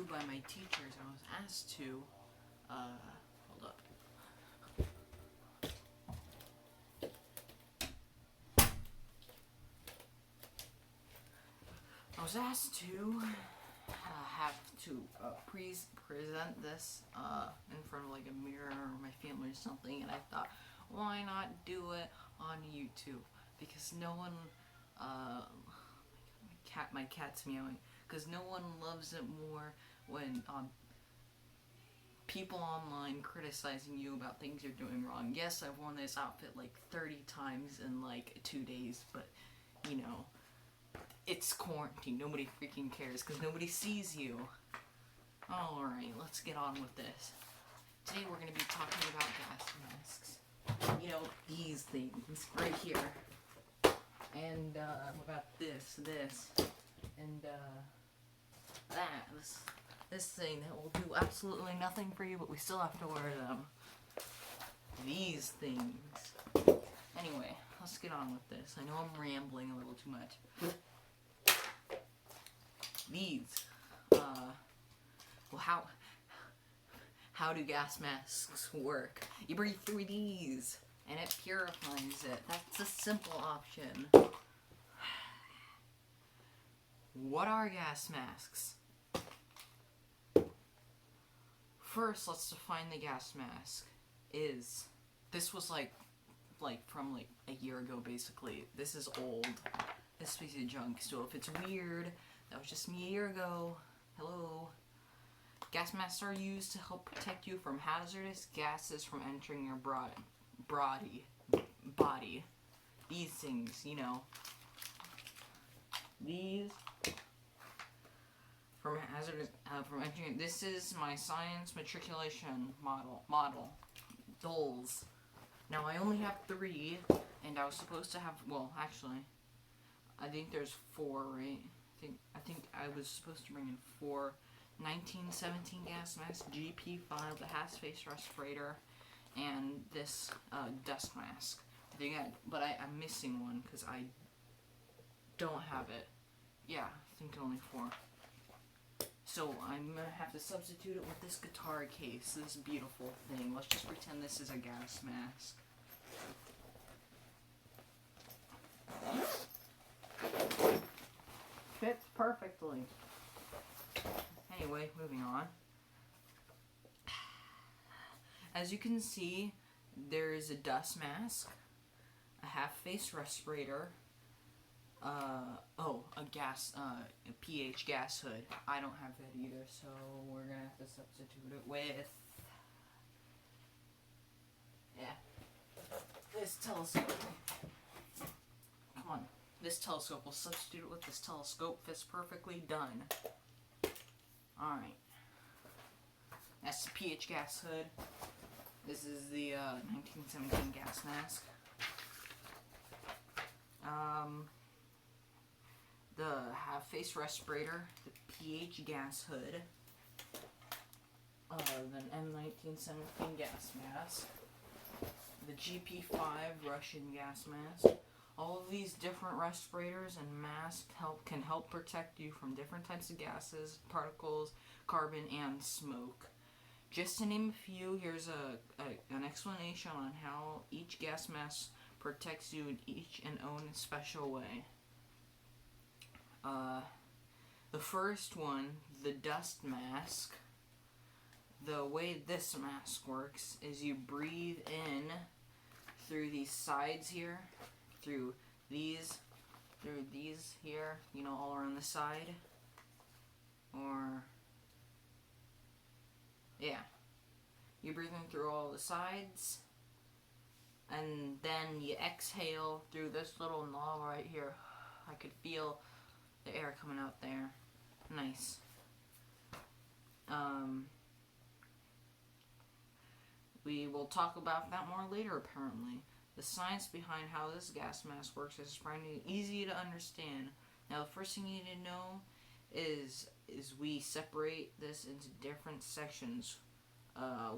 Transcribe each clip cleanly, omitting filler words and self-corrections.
by my teachers. I was asked to, hold up. I was asked to have to present this in front of like a mirror or my family or something, and I thought, why not do it on YouTube? Because no one, my cat's meowing. Because no one loves it more when people online criticizing you about things you're doing wrong. Yes, I've worn this outfit like 30 times in like 2 days, but you know, it's quarantine. Nobody freaking cares because nobody sees you. Alright, let's get on with this. Today we're going to be talking about gas masks. You know, these things right here. And what about this, and that. This thing that will do absolutely nothing for you, but we still have to wear them. These things. Anyway, let's get on with this. I know I'm rambling a little too much. These. Well, how do gas masks work? You breathe through these, and it purifies it. That's a simple option. What are gas masks? First, let's define the gas mask. This was like from like a year ago, basically. This is old. This piece of junk. So if it's weird, that was just me a year ago. Hello. Gas masks are used to help protect you from hazardous gases from entering your body. These things, you know. These from hazardous from entering. This is my science matriculation model. Dolls. Now I only have 3, and I was supposed to have. Well, actually, I think there's 4, right? I think I was supposed to bring in 4. 1917 gas mask, GP5, the half face respirator, and this dust mask. But I'm missing one because I don't have it. Yeah, I think only 4. So I'm gonna have to substitute it with this guitar case, this beautiful thing. Let's just pretend this is a gas mask. Fits perfectly. Anyway, moving on. As you can see, there is a dust mask, a half-face respirator, a pH gas hood. I don't have that either, so we're gonna have to substitute it with, this telescope. Come on, this telescope. We'll substitute it with this telescope. Fits perfectly. Done. Alright. That's the pH gas hood. This is the 1917 gas mask. The half-face respirator, the pH gas hood, the M1917 gas mask, the GP5 Russian gas mask. All of these different respirators and masks can help protect you from different types of gases, particles, carbon, and smoke. Just to name a few, here's an explanation on how each gas mask protects you in each and own special way. The first one, the dust mask. The way this mask works is you breathe in through these sides here, through these here, you know, all around the side, or, yeah, you breathe in through all the sides, and then you exhale through this little knob right here. I could feel the air coming out there. Nice. We will talk about that more later, apparently. The science behind how this gas mask works is pretty easy to understand. Now, the first thing you need to know is we separate this into different sections.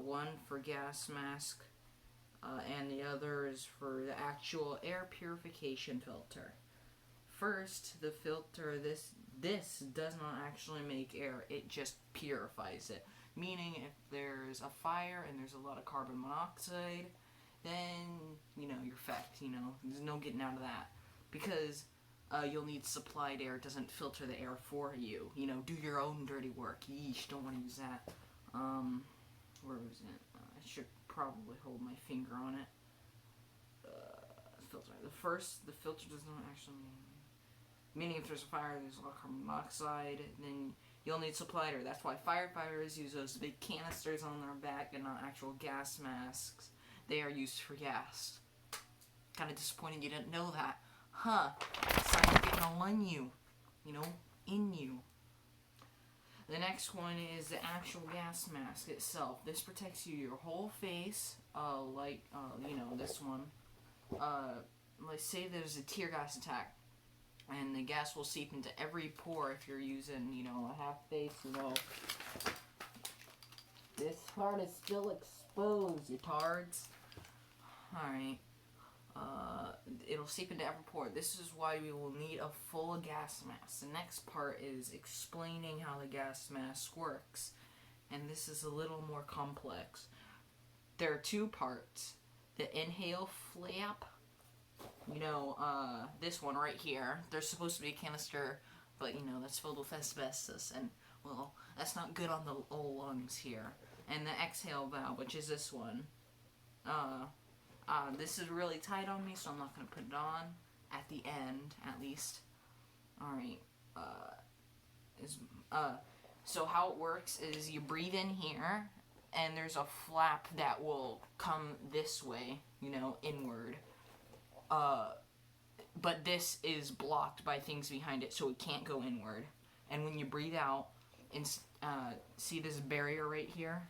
One for gas mask, and the other is for the actual air purification filter. first, the filter, this does not actually make air, it just purifies it. Meaning, if there's a fire and there's a lot of carbon monoxide, then, you're fucked, there's no getting out of that. Because you'll need supplied air, it doesn't filter the air for you. Do your own dirty work. Yeesh, don't want to use that. Where was it? I should probably hold my finger on it. Filter. The filter does not actually meaning if there's a fire, there's a lot of carbon monoxide, then you'll need supplied air. That's why firefighters use those big canisters on their back and not actual gas masks. They are used for gas. Kind of disappointed you didn't know that. Huh. Science getting all on you. In you. The next one is the actual gas mask itself. This protects your whole face, this one. Let's say there's a tear gas attack, and the gas will seep into every pore if you're using, a half face, This part is still exposed, you tards. Alright. It'll seep into every pore. This is why we will need a full gas mask. The next part is explaining how the gas mask works. And this is a little more complex. There are two parts. The inhale flap. This one right here. There's supposed to be a canister, but, that's filled with asbestos. And, well, that's not good on the old lungs here. And the exhale valve, which is this one. This is really tight on me, so I'm not going to put it on. At the end, at least. Alright. So how it works is you breathe in here, and there's a flap that will come this way, inward. But this is blocked by things behind it, so it can't go inward. And when you breathe out, see this barrier right here?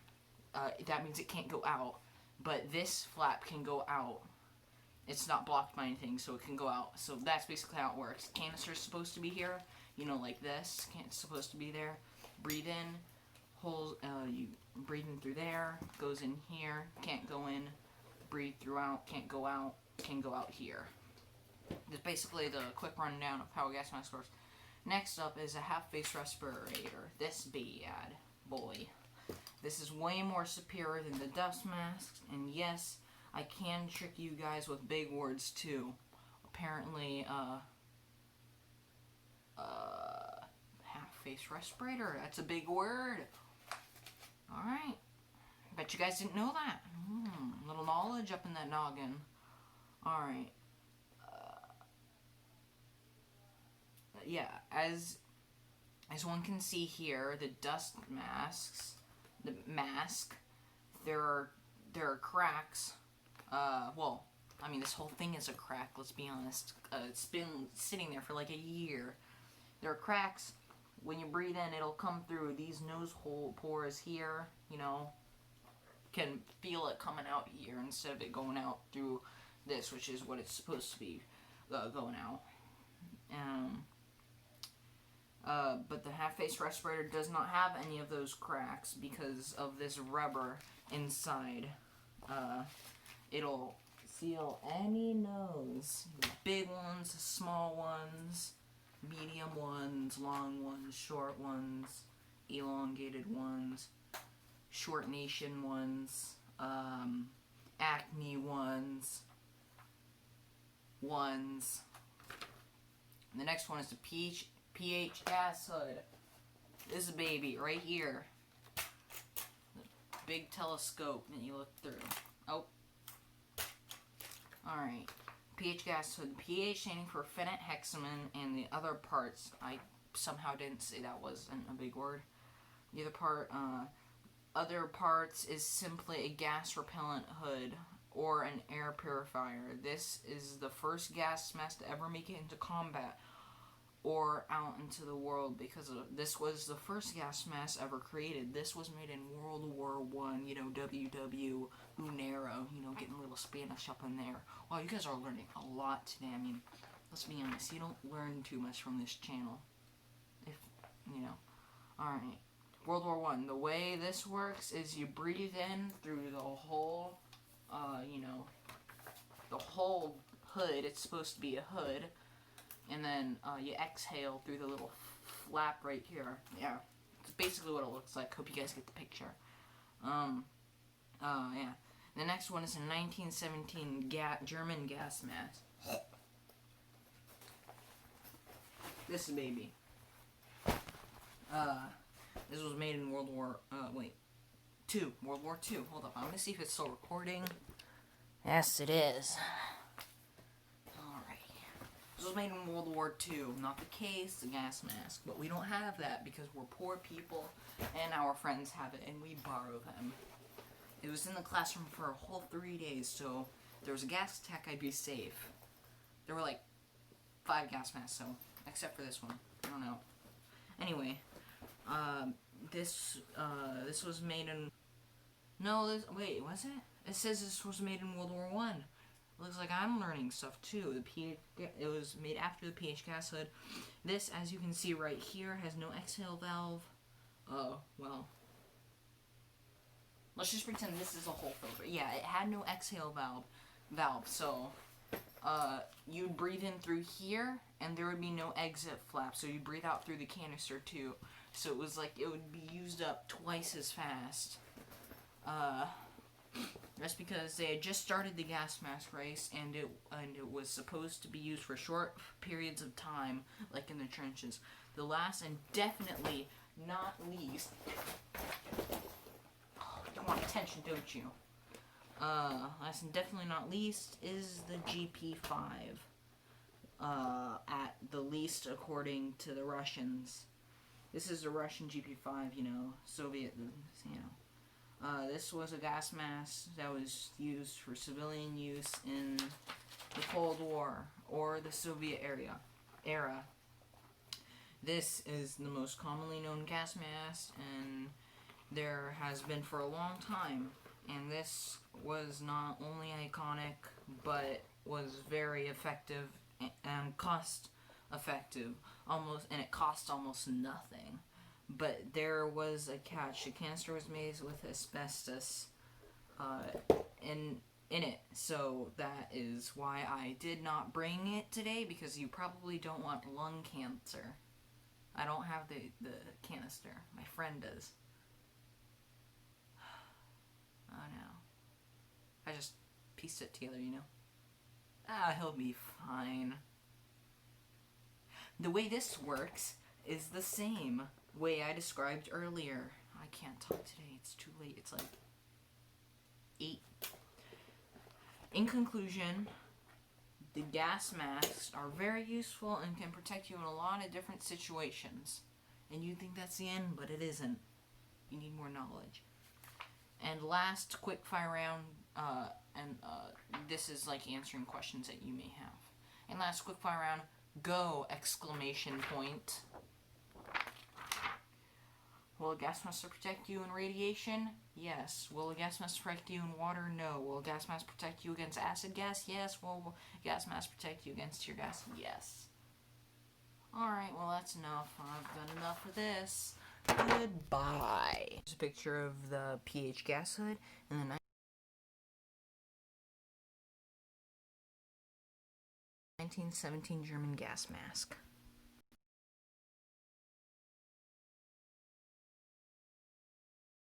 That means it can't go out. But this flap can go out. It's not blocked by anything, so it can go out. So that's basically how it works. Canister's supposed to be here, like this. It's supposed to be there. Breathe in, hold, you breathe in through there, goes in here, can't go in. Breathe throughout, can't go out, can go out here. That's basically the quick rundown of how a gas mask works. Next up is a half-face respirator. This bad boy. This is way more superior than the dust masks, and yes, I can trick you guys with big words too. Apparently, half-face respirator, that's a big word. Alright. Bet you guys didn't know that. Little knowledge up in that noggin. Alright. Yeah, as one can see here, the dust masks, the mask, there are cracks. This whole thing is a crack, let's be honest. It's been sitting there for like a year. There are cracks. When you breathe in, it'll come through these nose hole pores here, can feel it coming out here instead of it going out through this, which is what it's supposed to be going out. But the half-face respirator does not have any of those cracks because of this rubber inside. It'll seal any nose. Big ones, small ones, medium ones, long ones, short ones, elongated ones, short nation ones, acne ones. The next one is the pH gas hood. This baby right here. The big telescope that you look through. Oh. Alright. pH gas hood. pH standing for phenate hexamen, and the other parts, I somehow didn't say that wasn't a big word. The other parts is simply a gas repellent hood or an air purifier. This is the first gas mask to ever make it into combat or out into the world, because this was the first gas mask ever created. This was made in World War I, WW Unero, getting a little Spanish up in there. Wow, you guys are learning a lot today. Let's be honest, you don't learn too much from this channel. Alright. World War I. The way this works is you breathe in through the whole, the whole hood. It's supposed to be a hood. and then you exhale through the little flap right here. Yeah, it's basically what it looks like. Hope you guys get the picture. Yeah. The next one is a 1917 German gas mask. This baby. This was made in World War II. World War II. Hold up, I'm gonna see if it's still recording. Yes, it is. Alright. This was made in World War II. Not the case, the gas mask. But we don't have that because we're poor people and our friends have it and we borrow them. It was in the classroom for a whole 3 days, so if there was a gas attack, I'd be safe. There were like 5 gas masks, so except for this one. I don't know. Anyway, this was made in... No, wait, was it? It says this was made in World War I. It looks like I'm learning stuff too. It was made after the PH gas hood. This, as you can see right here, has no exhale valve. Oh, well. Let's just pretend this is a whole filter. Yeah, it had no exhale valve, so you'd breathe in through here, and there would be no exit flap, so you'd breathe out through the canister too. So it was like it would be used up twice as fast. That's because they had just started the gas mask race, and it was supposed to be used for short periods of time, like in the trenches. The last and definitely not least... You want attention, don't you? Last and definitely not least is the GP5. At the least, according to the Russians. This is the Russian GP5, you know, Soviet, you know. This was a gas mask that was used for civilian use in the Cold War or the Soviet era. This is the most commonly known gas mask, and there has been for a long time, and this was not only iconic, but was very effective and cost effective, and it cost almost nothing. But there was a catch. The canister was made with asbestos in it, so that is why I did not bring it today, because you probably don't want lung cancer. I don't have the canister. My friend does. Oh no. I just pieced it together, you know? Ah, he'll be fine. The way this works is the same way I described earlier. I can't talk today. It's too late. It's like 8. In conclusion, the gas masks are very useful and can protect you in a lot of different situations. And you think that's the end, but it isn't. You need more knowledge. And last quick fire round, this is like answering questions that you may have. And last quick fire round, go! Exclamation point. Will a gas mask protect you in radiation? Yes. Will a gas mask protect you in water? No. Will a gas mask protect you against acid gas? Yes. Will a gas mask protect you against tear gas? Yes. Alright, well that's enough. I've done enough of this. Goodbye. Here's a picture of the PH gas hood and the 1917 German gas mask.